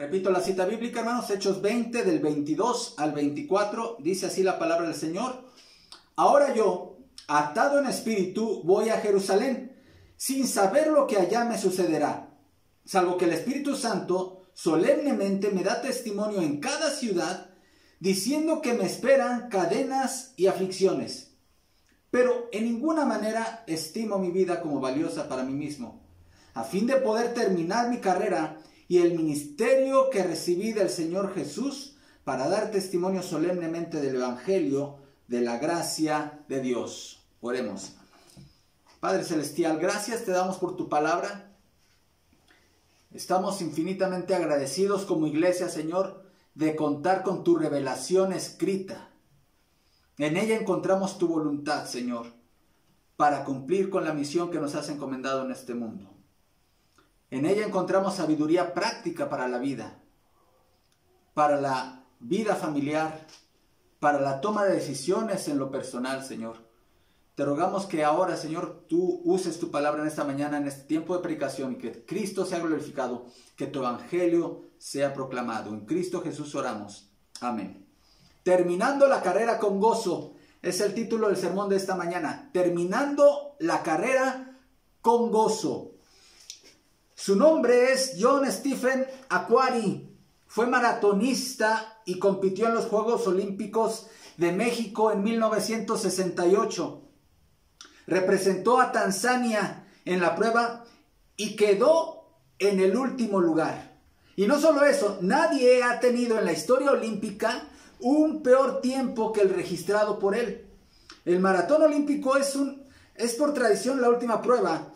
Repito la cita bíblica, hermanos, Hechos 20, del 22 al 24, dice así la palabra del Señor. Ahora yo, atado en espíritu, voy a Jerusalén, sin saber lo que allá me sucederá, salvo que el Espíritu Santo solemnemente me da testimonio en cada ciudad, diciendo que me esperan cadenas y aflicciones. Pero en ninguna manera estimo mi vida como valiosa para mí mismo, a fin de poder terminar mi carrera y el ministerio que recibí del Señor Jesús para dar testimonio solemnemente del Evangelio de la gracia de Dios. Oremos. Padre Celestial, gracias te damos por tu palabra. Estamos infinitamente agradecidos como iglesia, Señor, de contar con tu revelación escrita. En ella encontramos tu voluntad, Señor, para cumplir con la misión que nos has encomendado en este mundo. En ella encontramos sabiduría práctica para la vida familiar, para la toma de decisiones en lo personal, Señor. Te rogamos que ahora, Señor, tú uses tu palabra en esta mañana, en este tiempo de predicación, y que Cristo sea glorificado, que tu evangelio sea proclamado. En Cristo Jesús oramos. Amén. Terminando la carrera con gozo, es el título del sermón de esta mañana. Terminando la carrera con gozo. Su nombre es John Stephen Akhwari. Fue maratonista y compitió en los Juegos Olímpicos de México en 1968. Representó a Tanzania en la prueba y quedó en el último lugar. Y no solo eso, nadie ha tenido en la historia olímpica un peor tiempo que el registrado por él. El maratón olímpico es por tradición la última prueba,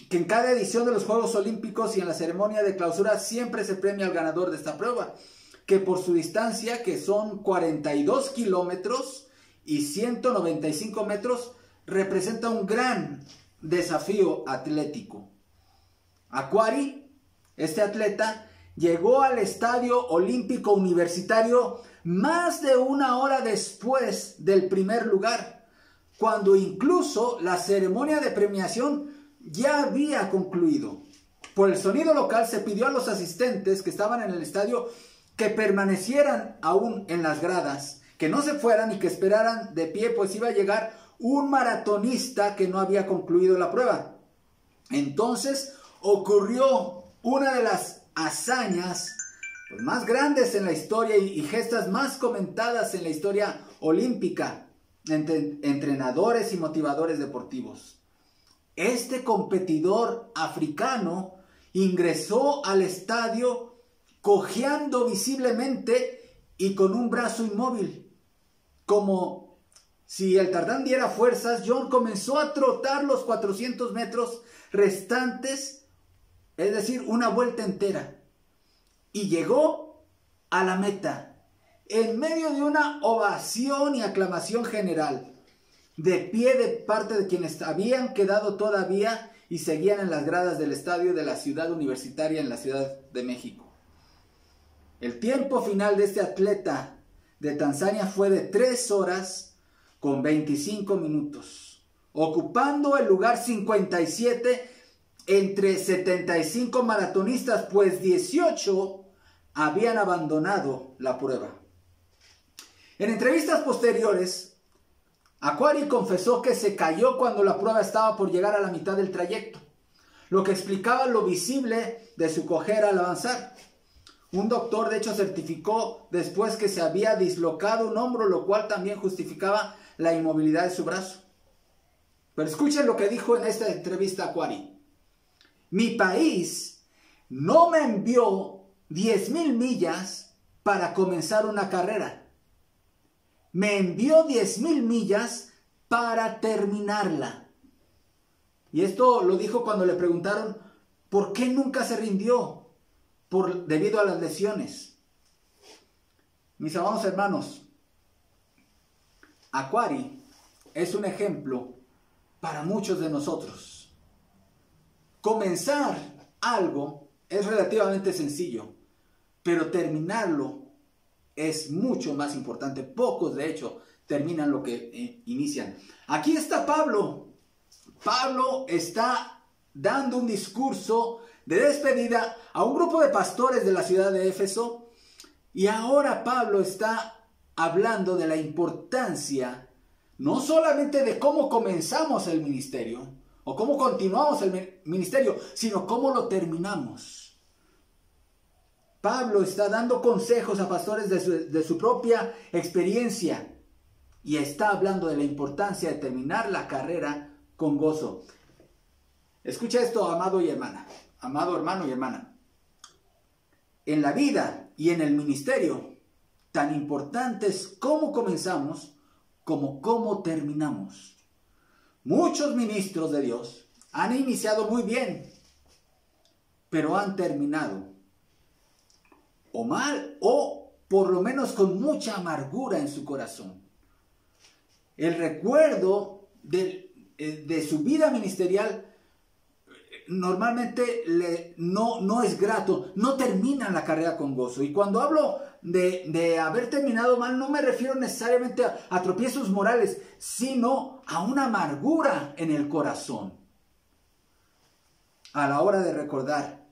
que en cada edición de los Juegos Olímpicos y en la ceremonia de clausura siempre se premia al ganador de esta prueba, que por su distancia, que son 42 kilómetros y 195 metros, representa un gran desafío atlético. Akhwari, este atleta, llegó al Estadio Olímpico Universitario más de una hora después del primer lugar, cuando incluso la ceremonia de premiación ya había concluido. Por el sonido local se pidió a los asistentes que estaban en el estadio que permanecieran aún en las gradas, que no se fueran y que esperaran de pie, pues iba a llegar un maratonista que no había concluido la prueba. Entonces ocurrió una de las hazañas más grandes en la historia y gestas más comentadas en la historia olímpica entre entrenadores y motivadores deportivos. Este competidor africano ingresó al estadio cojeando visiblemente y con un brazo inmóvil. Como si el tartán diera fuerzas, John comenzó a trotar los 400 metros restantes, es decir, una vuelta entera. Y llegó a la meta, en medio de una ovación y aclamación general, de pie de parte de quienes habían quedado todavía y seguían en las gradas del estadio de la ciudad universitaria en la Ciudad de México. El tiempo final de este atleta de Tanzania fue de 3 horas con 25 minutos, ocupando el lugar 57 entre 75 maratonistas, pues 18 habían abandonado la prueba. En entrevistas posteriores, Akhwari confesó que se cayó cuando la prueba estaba por llegar a la mitad del trayecto, lo que explicaba lo visible de su cojera al avanzar. Un doctor, de hecho, certificó después que se había dislocado un hombro, lo cual también justificaba la inmovilidad de su brazo. Pero escuchen lo que dijo en esta entrevista Akhwari. Mi país no me envió 10,000 millas para comenzar una carrera. Me envió 10,000 millas para terminarla. Y esto lo dijo cuando le preguntaron por qué nunca se rindió debido a las lesiones. Mis amados hermanos, Akhwari es un ejemplo para muchos de nosotros. Comenzar algo es relativamente sencillo, pero terminarlo es mucho más importante. Pocos, de hecho, terminan lo que inician. Aquí está Pablo. Pablo está dando un discurso de despedida a un grupo de pastores de la ciudad de Éfeso. Y ahora Pablo está hablando de la importancia, no solamente de cómo comenzamos el ministerio o cómo continuamos el ministerio, sino cómo lo terminamos. Pablo está dando consejos a pastores de su propia experiencia y está hablando de la importancia de terminar la carrera con gozo. Escucha esto, amado hermano y hermana. En la vida y en el ministerio, tan importante es cómo comenzamos como cómo terminamos. Muchos ministros de Dios han iniciado muy bien, pero han terminado o mal o por lo menos con mucha amargura en su corazón. El recuerdo de su vida ministerial normalmente no es grato, no terminan la carrera con gozo. Y cuando hablo de haber terminado mal, no me refiero necesariamente a tropiezos morales, sino a una amargura en el corazón a la hora de recordar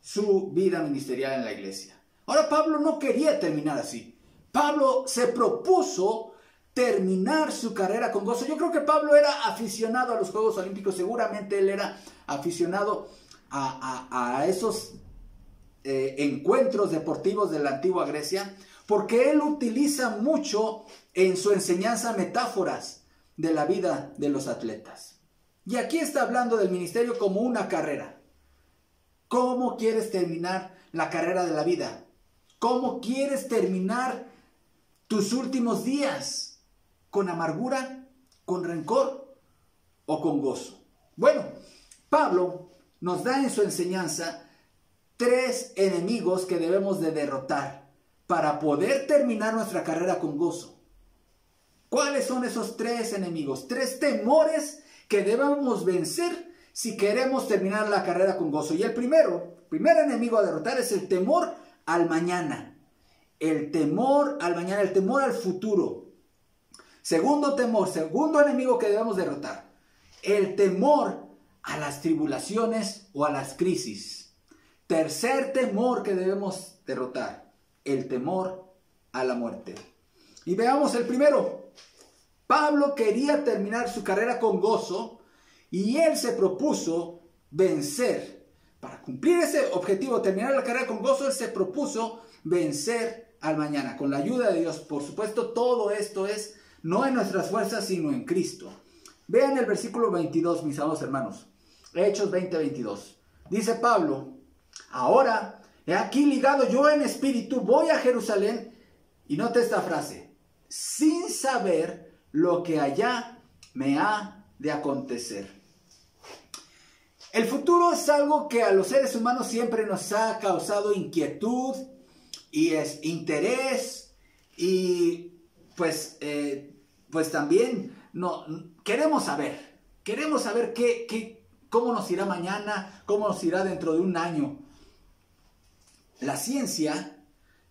su vida ministerial en la iglesia. Ahora, Pablo no quería terminar así. Pablo se propuso terminar su carrera con gozo. Yo creo que Pablo era aficionado a los Juegos Olímpicos. Seguramente él era aficionado a esos encuentros deportivos de la antigua Grecia, porque él utiliza mucho en su enseñanza metáforas de la vida de los atletas. Y aquí está hablando del ministerio como una carrera. ¿Cómo quieres terminar la carrera de la vida? ¿Cómo quieres terminar tus últimos días? ¿Con amargura, con rencor o con gozo? Bueno, Pablo nos da en su enseñanza 3 enemigos que debemos de derrotar para poder terminar nuestra carrera con gozo. ¿Cuáles son esos 3 enemigos? 3 temores que debemos vencer si queremos terminar la carrera con gozo. Y el primer enemigo a derrotar es el temor al mañana. El temor al mañana, el temor al futuro. Segundo enemigo que debemos derrotar, el temor a las tribulaciones o a las crisis. Tercer temor que debemos derrotar, el temor a la muerte. Y veamos el primero. Pablo quería terminar su carrera con gozo y él se propuso vencer. Para cumplir ese objetivo, terminar la carrera con gozo, él se propuso vencer al mañana. Con la ayuda de Dios, por supuesto, todo esto es no en nuestras fuerzas, sino en Cristo. Vean el versículo 22, mis amados hermanos. Hechos 20:22. Dice Pablo: ahora, he aquí ligado yo en espíritu, voy a Jerusalén. Y note esta frase: sin saber lo que allá me ha de acontecer. El futuro es algo que a los seres humanos siempre nos ha causado inquietud y interés. Y pues también queremos saber cómo nos irá mañana, cómo nos irá dentro de un año. La ciencia,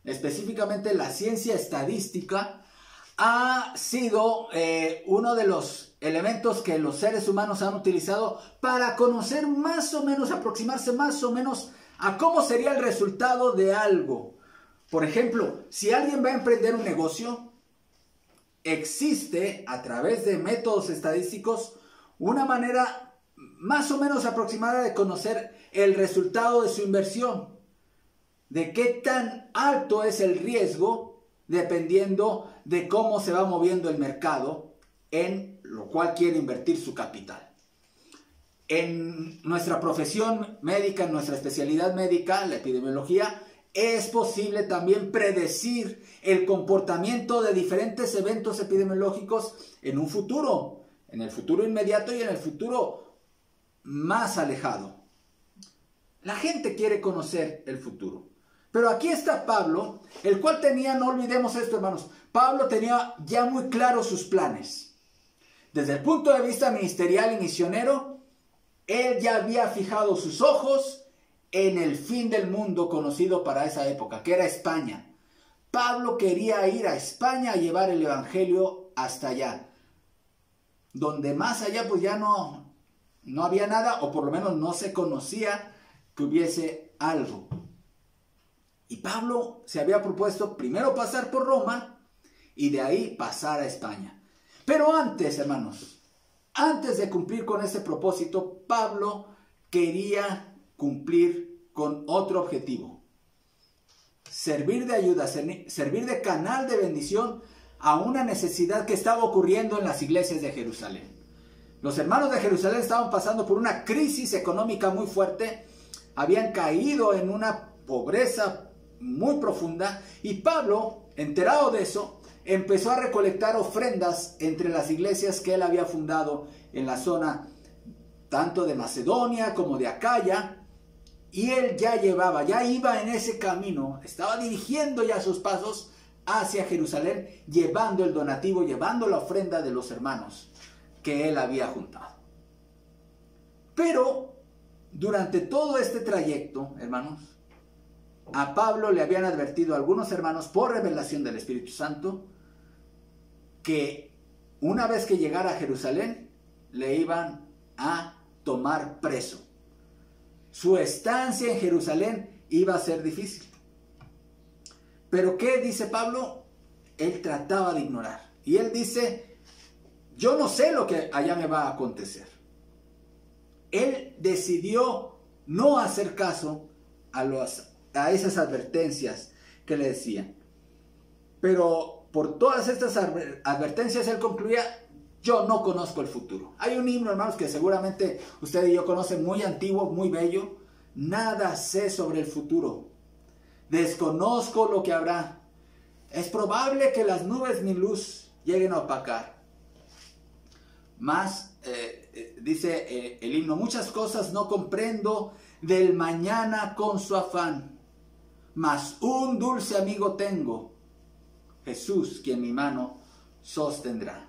específicamente la ciencia estadística, ha sido uno de los elementos que los seres humanos han utilizado para conocer más o menos, aproximarse más o menos a cómo sería el resultado de algo. Por ejemplo, si alguien va a emprender un negocio, existe a través de métodos estadísticos una manera más o menos aproximada de conocer el resultado de su inversión, de qué tan alto es el riesgo dependiendo de cómo se va moviendo el mercado en lo cual quiere invertir su capital. En nuestra profesión médica, en nuestra especialidad médica, la epidemiología, es posible también predecir el comportamiento de diferentes eventos epidemiológicos en un futuro, en el futuro inmediato y en el futuro más alejado. La gente quiere conocer el futuro. Pero aquí está Pablo, el cual tenía, no olvidemos esto, hermanos, Pablo tenía ya muy claros sus planes. Desde el punto de vista ministerial y misionero, él ya había fijado sus ojos en el fin del mundo conocido para esa época, que era España. Pablo quería ir a España a llevar el evangelio hasta allá, donde más allá pues ya no había nada, o por lo menos no se conocía que hubiese algo. Y Pablo se había propuesto primero pasar por Roma y de ahí pasar a España. Pero antes, hermanos, antes de cumplir con ese propósito, Pablo quería cumplir con otro objetivo. Servir de ayuda, servir de canal de bendición a una necesidad que estaba ocurriendo en las iglesias de Jerusalén. Los hermanos de Jerusalén estaban pasando por una crisis económica muy fuerte, habían caído en una pobreza muy profunda y Pablo, enterado de eso, empezó a recolectar ofrendas entre las iglesias que él había fundado en la zona tanto de Macedonia como de Acaya. Y él ya iba en ese camino, estaba dirigiendo ya sus pasos hacia Jerusalén, llevando el donativo, llevando la ofrenda de los hermanos que él había juntado. Pero durante todo este trayecto, hermanos, a Pablo le habían advertido algunos hermanos por revelación del Espíritu Santo que una vez que llegara a Jerusalén le iban a tomar preso. Su estancia en Jerusalén iba a ser difícil. Pero ¿qué dice Pablo? Él trataba de ignorar. Y él dice, yo no sé lo que allá me va a acontecer. Él decidió no hacer caso a esas advertencias que le decían. Pero por todas estas advertencias él concluía, yo no conozco el futuro. Hay un himno, hermanos, que seguramente usted y yo conocen, muy antiguo, muy bello. Nada sé sobre el futuro. Desconozco lo que habrá. Es probable que las nubes mi luz lleguen a opacar. Más, dice el himno, muchas cosas no comprendo del mañana con su afán. Mas un dulce amigo tengo, Jesús, quien mi mano sostendrá.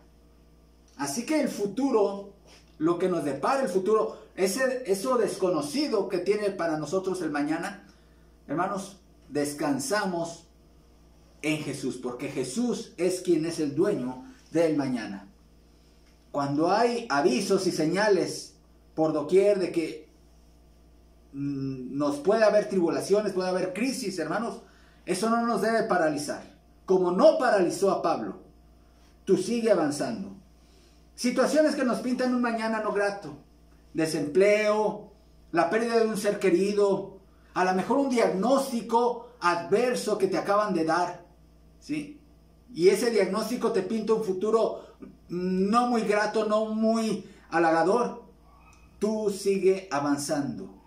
Así que el futuro, lo que nos depara el futuro, eso desconocido que tiene para nosotros el mañana, hermanos, descansamos en Jesús, porque Jesús es quien es el dueño del mañana. Cuando hay avisos y señales por doquier de que nos puede haber tribulaciones, puede haber crisis, hermanos, eso no nos debe paralizar. Como no paralizó a Pablo, tú sigue avanzando. Situaciones que nos pintan un mañana no grato, desempleo, la pérdida de un ser querido, a lo mejor un diagnóstico adverso que te acaban de dar, ¿sí? Y ese diagnóstico te pinta un futuro no muy grato, no muy halagador. Tú sigue avanzando.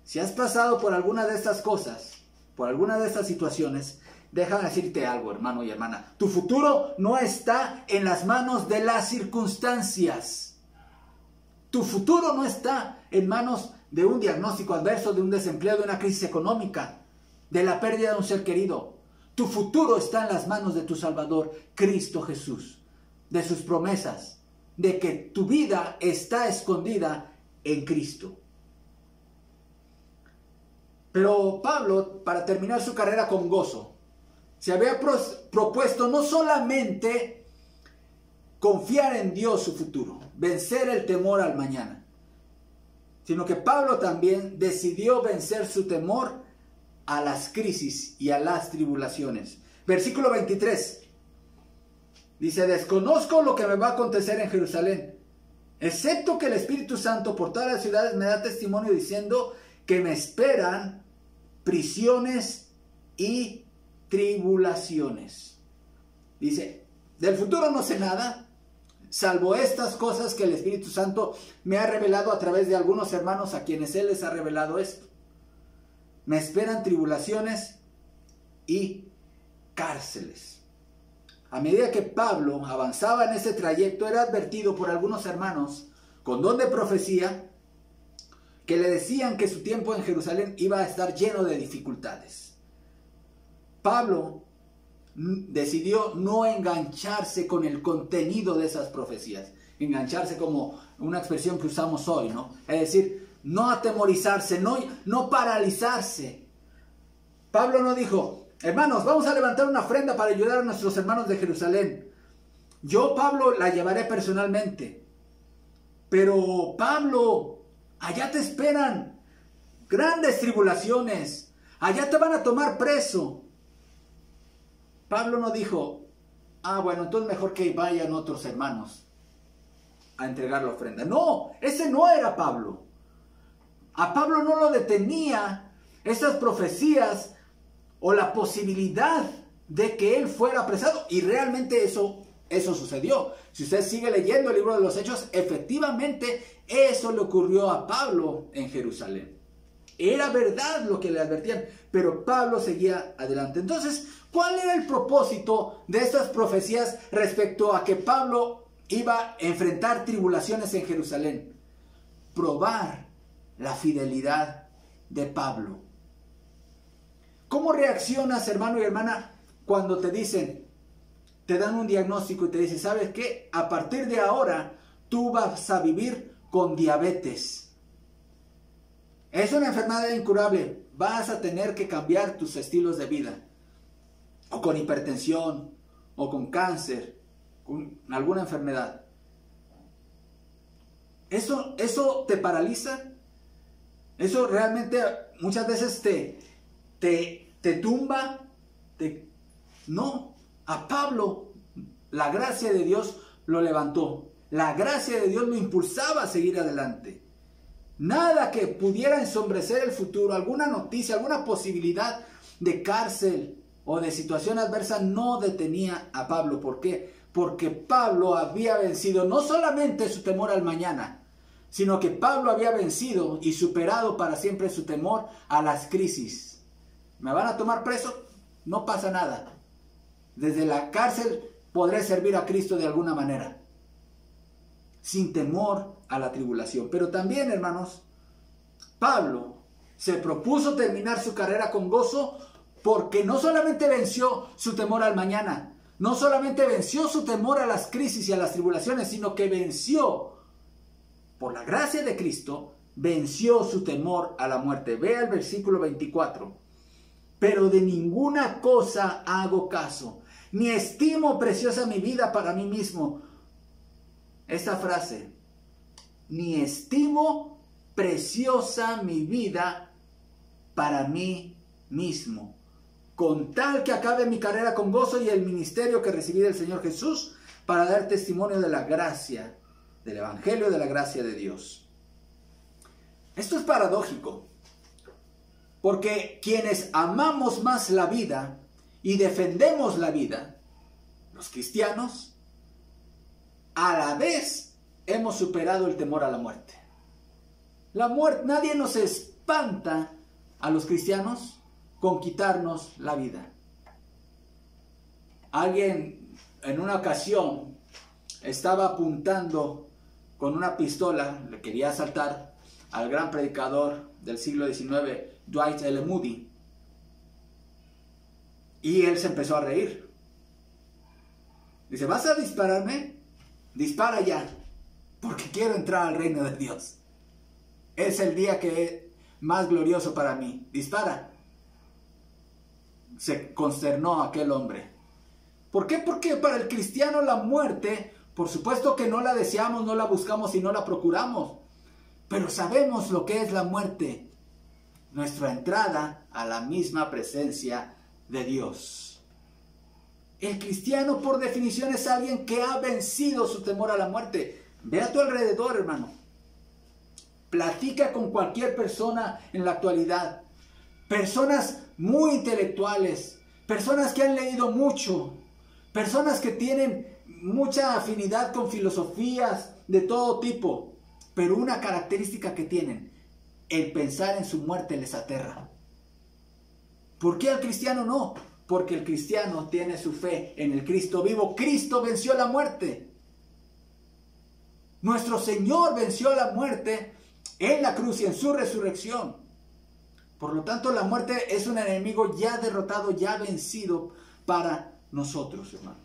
Si has pasado por alguna de estas cosas, por alguna de estas situaciones, déjame decirte algo, hermano y hermana. Tu futuro no está en las manos de las circunstancias. Tu futuro no está en manos de un diagnóstico adverso, de un desempleo, de una crisis económica, de la pérdida de un ser querido. Tu futuro está en las manos de tu Salvador, Cristo Jesús, de sus promesas, de que tu vida está escondida en Cristo. Pero Pablo, para terminar su carrera con gozo, se había propuesto no solamente confiar en Dios su futuro, vencer el temor al mañana, sino que Pablo también decidió vencer su temor a las crisis y a las tribulaciones. Versículo 23 dice, desconozco lo que me va a acontecer en Jerusalén, excepto que el Espíritu Santo por todas las ciudades me da testimonio diciendo que me esperan prisiones y tribulaciones. Dice, del futuro no sé nada, salvo estas cosas que el Espíritu Santo me ha revelado a través de algunos hermanos a quienes Él les ha revelado esto. Me esperan tribulaciones y cárceles. A medida que Pablo avanzaba en ese trayecto, era advertido por algunos hermanos con don de profecía que le decían que su tiempo en Jerusalén iba a estar lleno de dificultades. Pablo decidió no engancharse con el contenido de esas profecías. Engancharse como una expresión que usamos hoy, ¿no? Es decir, no atemorizarse, no paralizarse. Pablo no dijo, hermanos, vamos a levantar una ofrenda para ayudar a nuestros hermanos de Jerusalén. Yo, Pablo, la llevaré personalmente. Pero, Pablo, allá te esperan grandes tribulaciones, allá te van a tomar preso. Pablo no dijo, bueno, entonces mejor que vayan otros hermanos a entregar la ofrenda. No, ese no era Pablo. A Pablo no lo detenía esas profecías o la posibilidad de que él fuera apresado. Y realmente eso sucedió. Si usted sigue leyendo el libro de los Hechos, efectivamente eso le ocurrió a Pablo en Jerusalén. Era verdad lo que le advertían, pero Pablo seguía adelante. Entonces, ¿cuál era el propósito de estas profecías respecto a que Pablo iba a enfrentar tribulaciones en Jerusalén? Probar la fidelidad de Pablo. ¿Cómo reaccionas, hermano y hermana, cuando te dicen, te dan un diagnóstico y te dicen, ¿sabes qué? A partir de ahora, tú vas a vivir con diabetes. Es una enfermedad incurable. Vas a tener que cambiar tus estilos de vida. O con hipertensión, o con cáncer, con alguna enfermedad. ¿Eso te paraliza? Eso realmente muchas veces te tumba. No, a Pablo la gracia de Dios lo levantó. La gracia de Dios lo impulsaba a seguir adelante. Nada que pudiera ensombrecer el futuro, alguna noticia, alguna posibilidad de cárcel o de situación adversa no detenía a Pablo. ¿Por qué? Porque Pablo había vencido no solamente su temor al mañana, sino que Pablo había vencido y superado para siempre su temor a las crisis. ¿Me van a tomar preso? No pasa nada. Desde la cárcel podré servir a Cristo de alguna manera, sin temor a la tribulación. Pero también, hermanos, Pablo se propuso terminar su carrera con gozo, porque no solamente venció su temor al mañana, no solamente venció su temor a las crisis y a las tribulaciones, sino que venció, por la gracia de Cristo, venció su temor a la muerte. Vea el versículo 24. Pero de ninguna cosa hago caso, ni estimo preciosa mi vida para mí mismo. Esta frase, ni estimo preciosa mi vida para mí mismo, con tal que acabe mi carrera con gozo y el ministerio que recibí del Señor Jesús, para dar testimonio de la gracia, del evangelio de la gracia de Dios. Esto es paradójico, porque quienes amamos más la vida y defendemos la vida, los cristianos, a la vez hemos superado el temor a la muerte. La muerte, nadie nos espanta a los cristianos con quitarnos la vida. Alguien en una ocasión estaba apuntando con una pistola, le quería asaltar al gran predicador del siglo XIX, Dwight L. Moody. Y él se empezó a reír. Dice, ¿vas a dispararme? Dispara ya, porque quiero entrar al reino de Dios. Es el día que es más glorioso para mí. Dispara. Se consternó aquel hombre. ¿Por qué? Porque para el cristiano la muerte, por supuesto que no la deseamos, no la buscamos y no la procuramos. Pero sabemos lo que es la muerte. Nuestra entrada a la misma presencia de Dios. El cristiano, por definición, es alguien que ha vencido su temor a la muerte. Ve a tu alrededor, hermano. Platica con cualquier persona en la actualidad. Personas muy intelectuales. Personas que han leído mucho. Personas que tienen mucha afinidad con filosofías de todo tipo. Pero una característica que tienen, el pensar en su muerte les aterra. ¿Por qué al cristiano no? Porque el cristiano tiene su fe en el Cristo vivo. Cristo venció la muerte. Nuestro Señor venció la muerte en la cruz y en su resurrección. Por lo tanto, la muerte es un enemigo ya derrotado, ya vencido para nosotros, hermanos.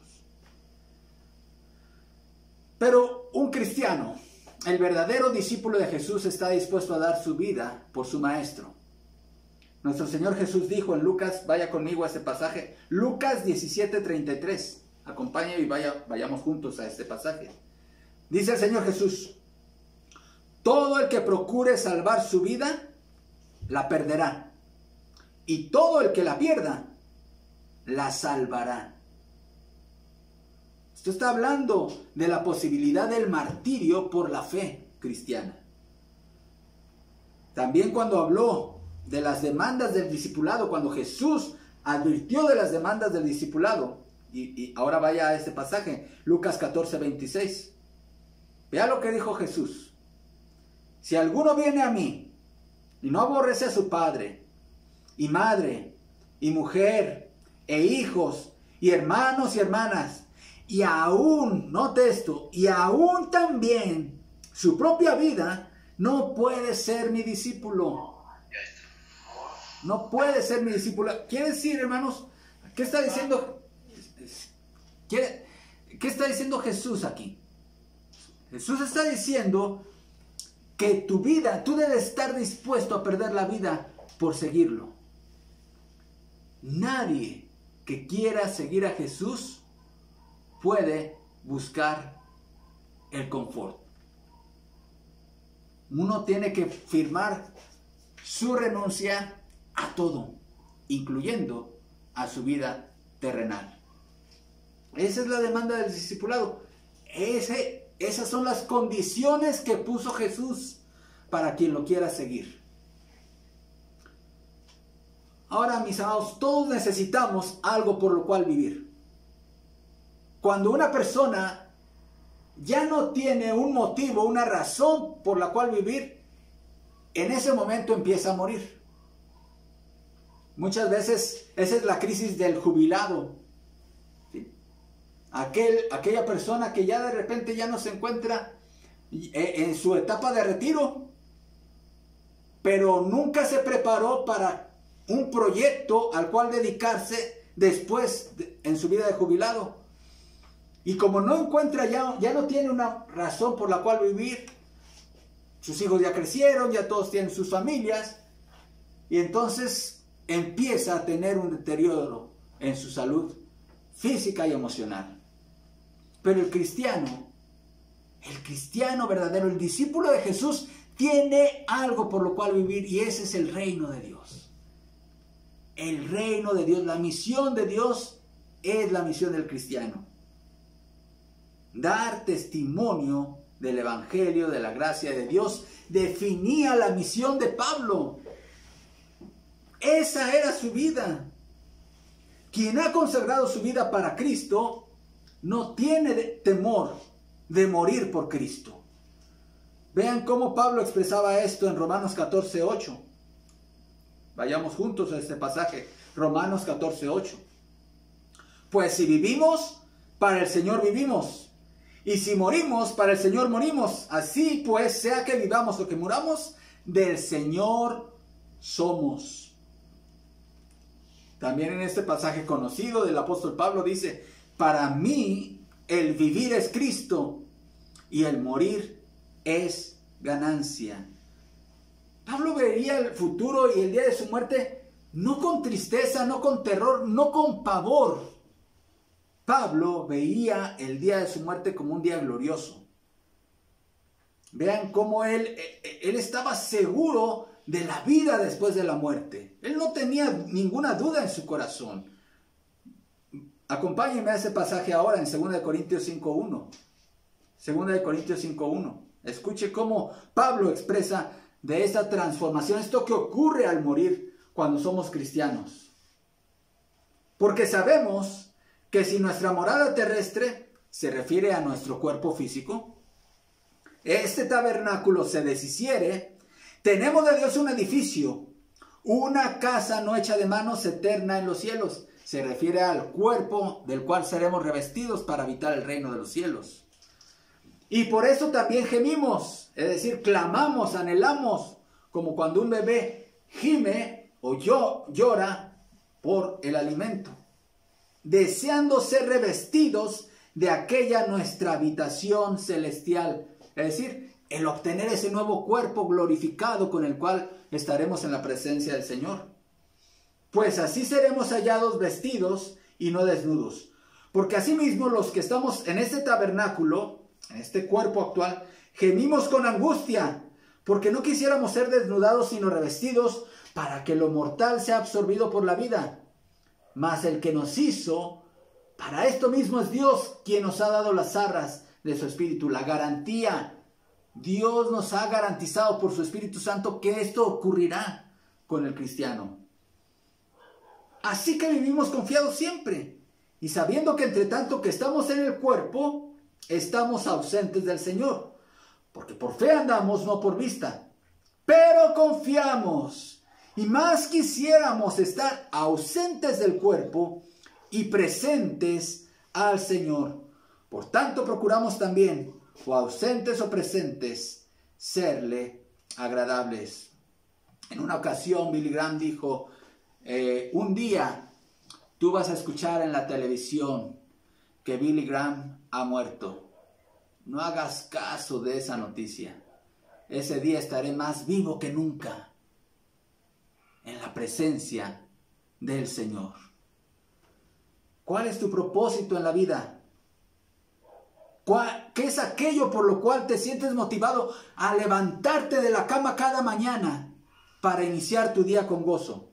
Pero un cristiano, el verdadero discípulo de Jesús, está dispuesto a dar su vida por su maestro. Nuestro Señor Jesús dijo en Lucas, vaya conmigo a este pasaje, Lucas 17:33. Acompáñame y vayamos juntos a este pasaje. Dice el Señor Jesús, todo el que procure salvar su vida, la perderá. Y todo el que la pierda, la salvará. Esto está hablando de la posibilidad del martirio por la fe cristiana. También cuando habló de las demandas del discipulado, cuando Jesús advirtió de las demandas del discipulado, y ahora vaya a este pasaje, Lucas 14:26. Vea lo que dijo Jesús. Si alguno viene a mí y no aborrece a su padre y madre y mujer e hijos y hermanos y hermanas, y aún, note esto, y aún también su propia vida, no puede ser mi discípulo. No puede ser mi discípulo. Quiere decir, hermanos, ¿qué está diciendo? ¿Qué está diciendo Jesús aquí? Jesús está diciendo que tu vida, tú debes estar dispuesto a perder la vida por seguirlo. Nadie que quiera seguir a Jesús puede buscar el confort. Uno tiene que firmar su renuncia a todo, incluyendo a su vida terrenal. Esa es la demanda del discipulado. Esas son las condiciones que puso Jesús para quien lo quiera seguir. Ahora, mis amados, todos necesitamos algo por lo cual vivir. Cuando una persona ya no tiene un motivo, una razón por la cual vivir, en ese momento empieza a morir. Muchas veces esa es la crisis del jubilado. ¿Sí? Aquella persona que ya de repente ya no se encuentra en su etapa de retiro, pero nunca se preparó para un proyecto al cual dedicarse después en su vida de jubilado. Y como no encuentra, ya no tiene una razón por la cual vivir, sus hijos ya crecieron, ya todos tienen sus familias, y entonces empieza a tener un deterioro en su salud física y emocional. Pero el cristiano verdadero, el discípulo de Jesús, tiene algo por lo cual vivir, y ese es el reino de Dios. El reino de Dios, la misión de Dios es la misión del cristiano. Dar testimonio del evangelio, de la gracia de Dios, definía la misión de Pablo. Esa era su vida. Quien ha consagrado su vida para Cristo no tiene temor de morir por Cristo. Vean cómo Pablo expresaba esto en Romanos 14:8. Vayamos juntos a este pasaje, Romanos 14:8. Pues si vivimos, para el Señor vivimos. Y si morimos, para el Señor morimos. Así pues, sea que vivamos o que muramos, del Señor somos. También en este pasaje conocido del apóstol Pablo dice, para mí el vivir es Cristo y el morir es ganancia. Pablo veía el futuro y el día de su muerte no con tristeza, no con terror, no con pavor. Pablo veía el día de su muerte como un día glorioso. Vean cómo él estaba seguro de la vida después de la muerte. Él no tenía ninguna duda en su corazón. Acompáñenme a ese pasaje ahora en 2 Corintios 5:1. 2 Corintios 5:1. Escuche cómo Pablo expresa de esa transformación, esto que ocurre al morir cuando somos cristianos. Porque sabemos que si nuestra morada terrestre se refiere a nuestro cuerpo físico, este tabernáculo se deshiciere, tenemos de Dios un edificio, una casa no hecha de manos, eterna en los cielos. Se refiere al cuerpo del cual seremos revestidos para habitar el reino de los cielos. Y por eso también gemimos, es decir, clamamos, anhelamos, como cuando un bebé gime o llora por el alimento, deseando ser revestidos de aquella nuestra habitación celestial. Es decir, el obtener ese nuevo cuerpo glorificado con el cual estaremos en la presencia del Señor. Pues así seremos hallados vestidos y no desnudos. Porque asimismo los que estamos en este tabernáculo, en este cuerpo actual, gemimos con angustia, porque no quisiéramos ser desnudados sino revestidos, para que lo mortal sea absorbido por la vida. Mas el que nos hizo, para esto mismo es Dios quien nos ha dado las arras de su Espíritu, la garantía. Dios nos ha garantizado por su Espíritu Santo que esto ocurrirá con el cristiano. Así que vivimos confiados siempre y sabiendo que entre tanto que estamos en el cuerpo, estamos ausentes del Señor. Porque por fe andamos, no por vista. Pero confiamos y más quisiéramos estar ausentes del cuerpo y presentes al Señor. Por tanto procuramos también, o ausentes o presentes, serle agradables. En una ocasión Billy Graham dijo, un día tú vas a escuchar en la televisión que Billy Graham ha muerto. No hagas caso de esa noticia. Ese día estaré más vivo que nunca en la presencia del Señor. ¿Cuál es tu propósito en la vida? ¿Qué es aquello por lo cual te sientes motivado a levantarte de la cama cada mañana para iniciar tu día con gozo?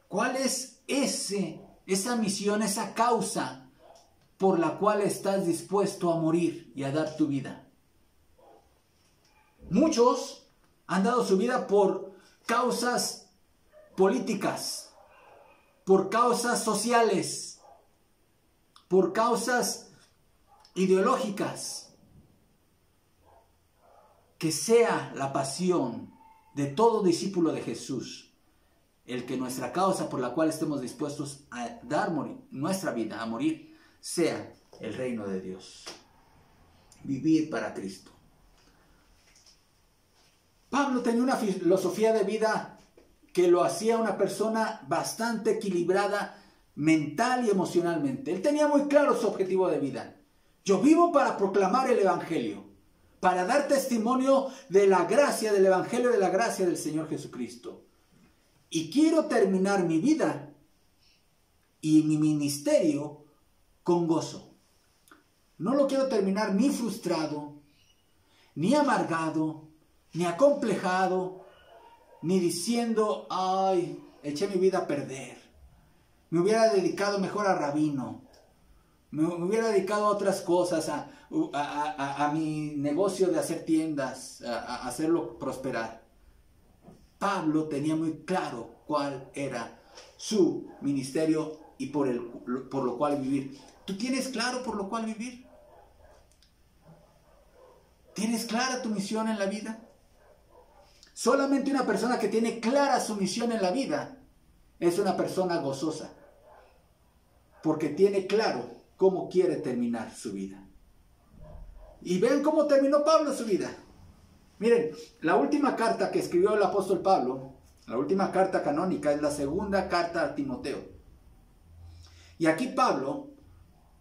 ¿Cuál es esa misión, esa causa por la cual estás dispuesto a morir y a dar tu vida? Muchos han dado su vida por causas políticas, por causas sociales, por causas ideológicas. Que sea la pasión de todo discípulo de Jesús el que nuestra causa por la cual estemos dispuestos a dar nuestra vida, a morir, sea el reino de Dios. Vivir para Cristo. Pablo tenía una filosofía de vida que lo hacía una persona bastante equilibrada mental y emocionalmente. Él tenía muy claro su objetivo de vida. Yo vivo para proclamar el Evangelio, para dar testimonio de la gracia, del Evangelio de la gracia del Señor Jesucristo. Y quiero terminar mi vida y mi ministerio con gozo. No lo quiero terminar ni frustrado, ni amargado, ni acomplejado, ni diciendo, ay, eché mi vida a perder. Me hubiera dedicado mejor a rabino. Me hubiera dedicado a otras cosas, a mi negocio de hacer tiendas, a hacerlo prosperar. Pablo tenía muy claro cuál era su ministerio y por lo cual vivir. ¿Tú tienes claro por lo cual vivir? ¿Tienes clara tu misión en la vida? Solamente una persona que tiene clara su misión en la vida es una persona gozosa, porque tiene claro cómo quiere terminar su vida. Y ven cómo terminó Pablo su vida. Miren, la última carta que escribió el apóstol Pablo, la última carta canónica, es la segunda carta a Timoteo. Y aquí Pablo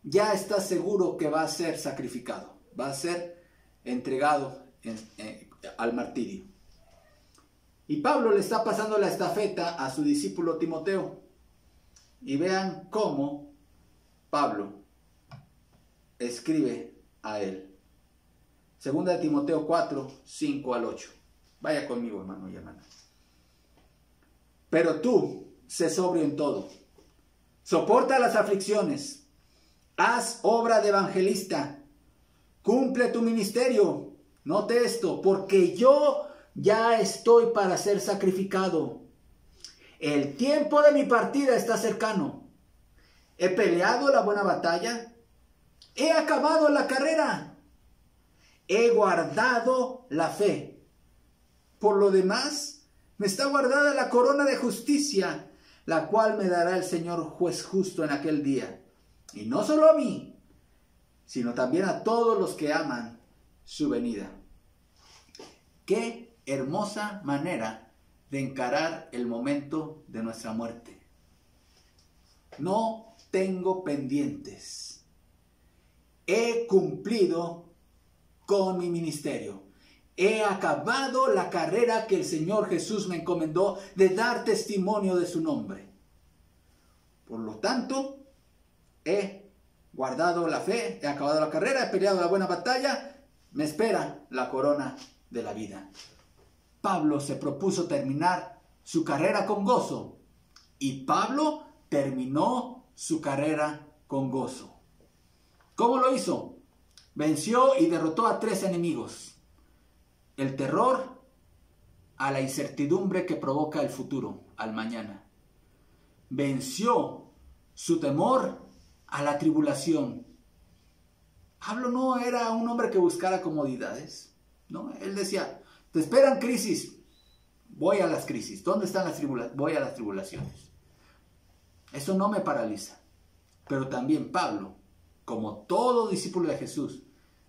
ya está seguro que va a ser sacrificado, va a ser entregado al martirio. Y Pablo le está pasando la estafeta a su discípulo Timoteo. Y vean cómo Pablo escribe a él. Segunda de Timoteo 4, 5 al 8. Vaya conmigo, hermano y hermana. Pero tú, sé sobrio en todo. Soporta las aflicciones. Haz obra de evangelista. Cumple tu ministerio. Note esto, porque yo ya estoy para ser sacrificado. El tiempo de mi partida está cercano. He peleado la buena batalla. He acabado la carrera. He guardado la fe. Por lo demás, me está guardada la corona de justicia, la cual me dará el Señor juez justo en aquel día. Y no solo a mí, sino también a todos los que aman su venida. Qué hermosa manera de encarar el momento de nuestra muerte. No tengo pendientes. He cumplido con mi ministerio. He acabado la carrera que el Señor Jesús me encomendó de dar testimonio de su nombre. Por lo tanto, he guardado la fe, he acabado la carrera, he peleado la buena batalla, me espera la corona de la vida. Pablo se propuso terminar su carrera con gozo. Y Pablo terminó su carrera con gozo. ¿Cómo lo hizo? Venció y derrotó a 3 enemigos. El terror, a la incertidumbre que provoca el futuro, al mañana. Venció su temor a la tribulación. Pablo no era un hombre que buscara comodidades, ¿no? Él decía, te esperan crisis, voy a las crisis. ¿Dónde están las tribulaciones? Voy a las tribulaciones. Eso no me paraliza. Pero también Pablo, como todo discípulo de Jesús,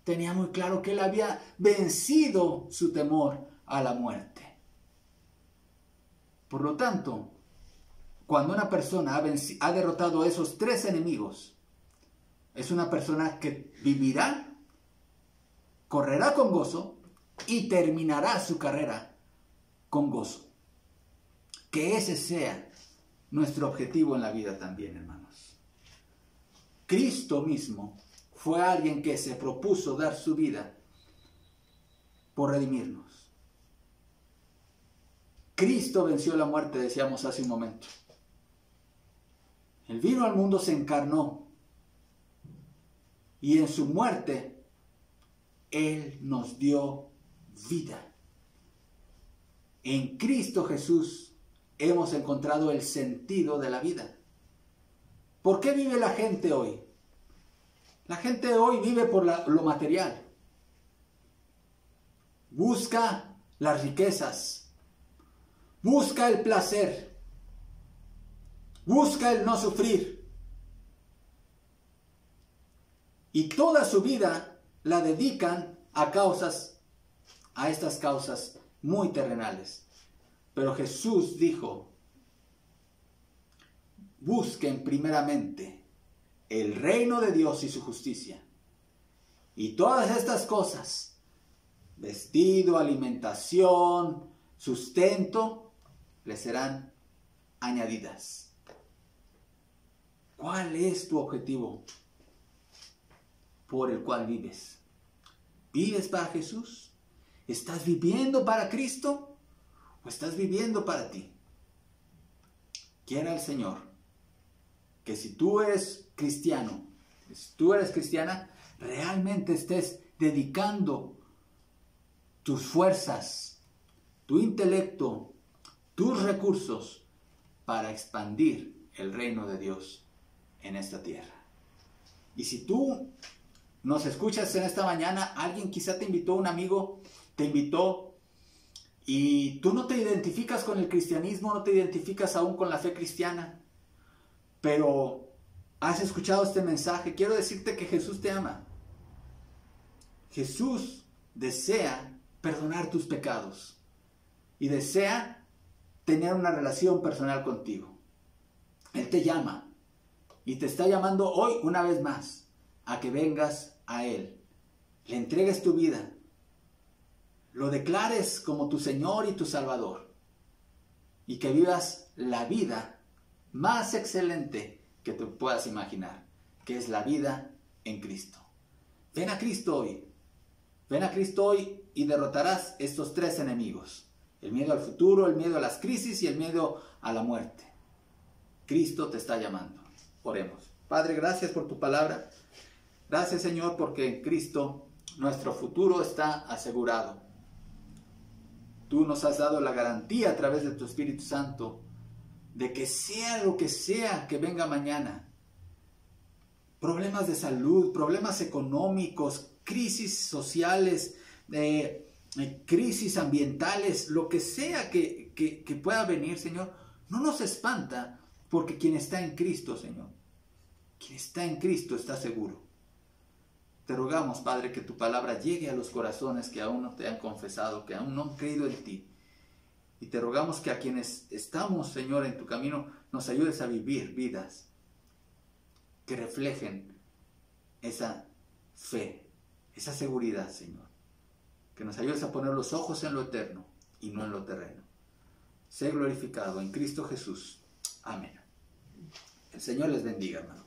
tenía muy claro que él había vencido su temor a la muerte. Por lo tanto, cuando una persona ha derrotado a esos 3 enemigos, es una persona que vivirá, correrá con gozo y terminará su carrera con gozo. Que ese sea nuestro objetivo en la vida también, hermanos. Cristo mismo fue alguien que se propuso dar su vida por redimirnos. Cristo venció la muerte, decíamos hace un momento. Él vino al mundo, se encarnó. Y en su muerte, Él nos dio vida. En Cristo Jesús hemos encontrado el sentido de la vida. ¿Por qué vive la gente hoy? La gente hoy vive por lo material. Busca las riquezas. Busca el placer. Busca el no sufrir. Y toda su vida la dedican a estas causas muy terrenales. Pero Jesús dijo, busquen primeramente el reino de Dios y su justicia. Y todas estas cosas, vestido, alimentación, sustento, les serán añadidas. ¿Cuál es tu objetivo por el cual vives? ¿Vives para Jesús? ¿Estás viviendo para Cristo o estás viviendo para ti? Quiera el Señor que si tú eres cristiano, si tú eres cristiana, realmente estés dedicando tus fuerzas, tu intelecto, tus recursos para expandir el reino de Dios en esta tierra. Y si tú nos escuchas en esta mañana, alguien quizá te invitó, un amigo te invitó y tú no te identificas con el cristianismo, no te identificas aún con la fe cristiana, pero has escuchado este mensaje, quiero decirte que Jesús te ama. Jesús desea perdonar tus pecados y desea tener una relación personal contigo. Él te llama y te está llamando hoy una vez más a que vengas a Él, le entregues tu vida, lo declares como tu Señor y tu Salvador y que vivas la vida más excelente que te puedas imaginar, que es la vida en Cristo. Ven a Cristo hoy. Ven a Cristo hoy y derrotarás estos 3 enemigos. El miedo al futuro, el miedo a las crisis y el miedo a la muerte. Cristo te está llamando. Oremos. Padre, gracias por tu palabra. Gracias, Señor, porque en Cristo nuestro futuro está asegurado. Tú nos has dado la garantía a través de tu Espíritu Santo de que sea lo que sea que venga mañana, problemas de salud, problemas económicos, crisis sociales, crisis ambientales, lo que sea que pueda venir, Señor, no nos espanta, porque quien está en Cristo, Señor, quien está en Cristo está seguro. Te rogamos, Padre, que tu palabra llegue a los corazones que aún no te han confesado, que aún no han creído en ti. Y te rogamos que a quienes estamos, Señor, en tu camino, nos ayudes a vivir vidas que reflejen esa fe, esa seguridad, Señor. Que nos ayudes a poner los ojos en lo eterno y no en lo terreno. Sé glorificado en Cristo Jesús. Amén. El Señor les bendiga, hermano.